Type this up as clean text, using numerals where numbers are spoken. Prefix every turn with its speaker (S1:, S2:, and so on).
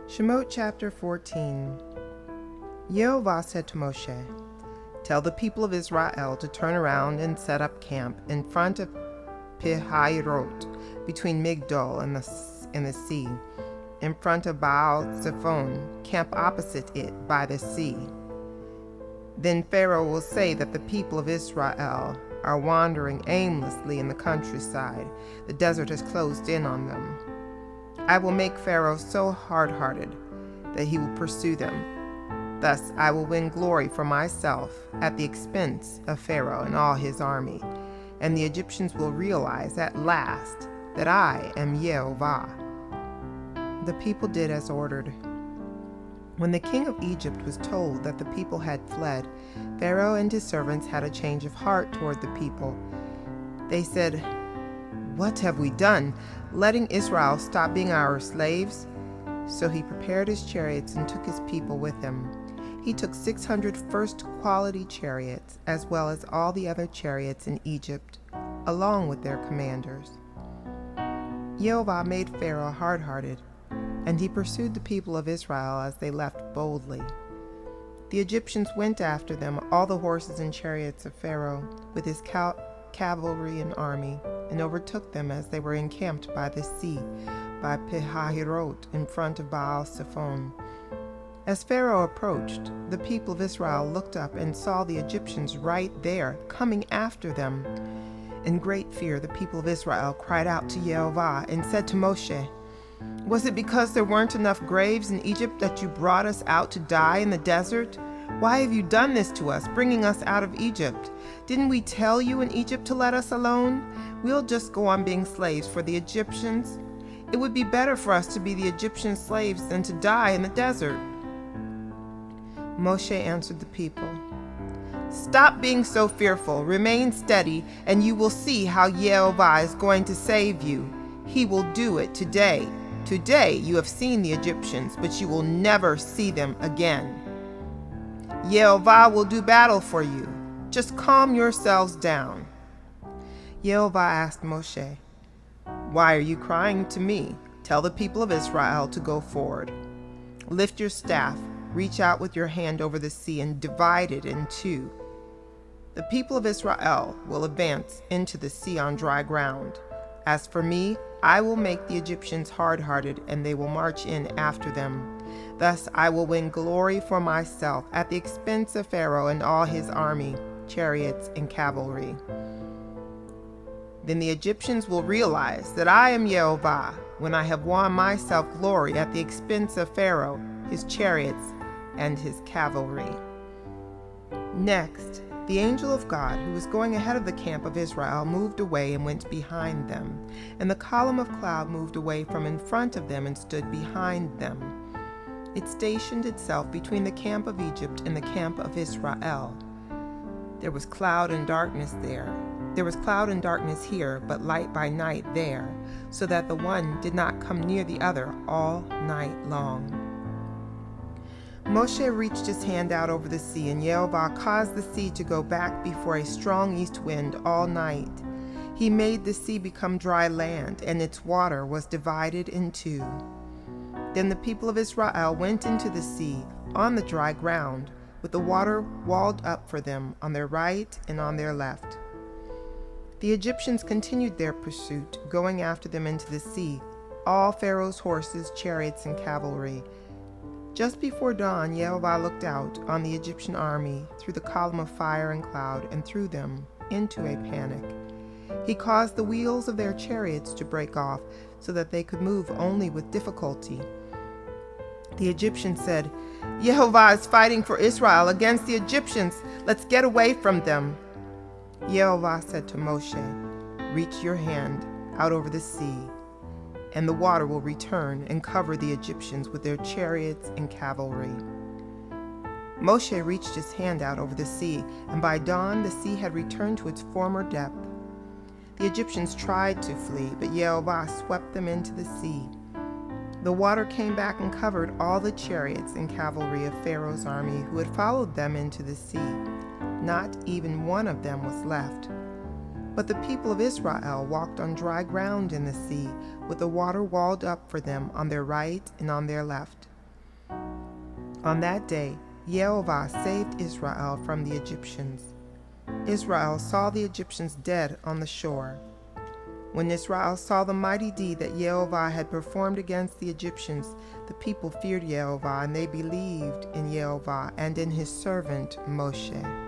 S1: Shemot chapter 14. Yehovah said to Moshe, "Tell the people of Israel to turn around and set up camp in front of Pihahirot, between Migdol and the sea, in front of Baal Zephon, camp opposite it by the sea. Then Pharaoh will say that the people of Israel are wandering aimlessly in the countryside. The desert has closed in on them. I will make Pharaoh so hard-hearted that he will pursue them. Thus I will win glory for myself at the expense of Pharaoh and all his army, and the Egyptians will realize at last that I am Yehovah." The people did as ordered. When the king of Egypt was told that the people had fled, Pharaoh and his servants had a change of heart toward the people. They said, "What have we done, letting Israel stop being our slaves?" So he prepared his chariots and took his people with him. He took 600 first-quality chariots, as well as all the other chariots in Egypt, along with their commanders. Yehovah made Pharaoh hard-hearted, and he pursued the people of Israel as they left boldly. The Egyptians went after them, all the horses and chariots of Pharaoh, with his cavalry and army, and overtook them as they were encamped by the sea, by Pihahirot, in front of Baal Zephon. As Pharaoh approached, the people of Israel looked up and saw the Egyptians right there, coming after them. In great fear, the people of Israel cried out to Yehovah and said to Moshe, "Was it because there weren't enough graves in Egypt that you brought us out to die in the desert? Why have you done this to us, bringing us out of Egypt? Didn't we tell you in Egypt to let us alone? We'll just go on being slaves for the Egyptians. It would be better for us to be the Egyptian slaves than to die in the desert." Moshe answered the people, "Stop being so fearful. Remain steady, and you will see how Yehovah is going to save you. He will do it today. Today you have seen the Egyptians, but you will never see them again. Yehovah will do battle for you. Just calm yourselves down." Yehovah asked Moshe, "Why are you crying to me? Tell the people of Israel to go forward. Lift your staff, reach out with your hand over the sea and divide it in two. The people of Israel will advance into the sea on dry ground. As for me, I will make the Egyptians hard-hearted, and they will march in after them. Thus I will win glory for myself at the expense of Pharaoh and all his army, chariots, and cavalry. Then the Egyptians will realize that I am Yehovah when I have won myself glory at the expense of Pharaoh, his chariots, and his cavalry." Next, the angel of God, who was going ahead of the camp of Israel, moved away and went behind them, and the column of cloud moved away from in front of them and stood behind them. It stationed itself between the camp of Egypt and the camp of Israel. There was cloud and darkness there. There was cloud and darkness here, but light by night there, so that the one did not come near the other all night long. Moshe reached his hand out over the sea, and Yehovah caused the sea to go back before a strong east wind all night. He made the sea become dry land, and its water was divided in two. Then the people of Israel went into the sea on the dry ground, with the water walled up for them on their right and on their left. The Egyptians continued their pursuit, going after them into the sea, all Pharaoh's horses, chariots, and cavalry. Just before dawn, Yehovah looked out on the Egyptian army through the column of fire and cloud and threw them into a panic. He caused the wheels of their chariots to break off so that they could move only with difficulty. The Egyptians said, "Yehovah is fighting for Israel against the Egyptians. Let's get away from them." Yehovah said to Moshe, "Reach your hand out over the sea, and the water will return and cover the Egyptians with their chariots and cavalry." Moshe reached his hand out over the sea, and by dawn the sea had returned to its former depth. The Egyptians tried to flee, but Yehovah swept them into the sea. The water came back and covered all the chariots and cavalry of Pharaoh's army who had followed them into the sea. Not even one of them was left. But the people of Israel walked on dry ground in the sea, with the water walled up for them on their right and on their left. On that day, Yehovah saved Israel from the Egyptians. Israel saw the Egyptians dead on the shore. When Israel saw the mighty deed that Yehovah had performed against the Egyptians, the people feared Yehovah, and they believed in Yehovah and in his servant Moshe.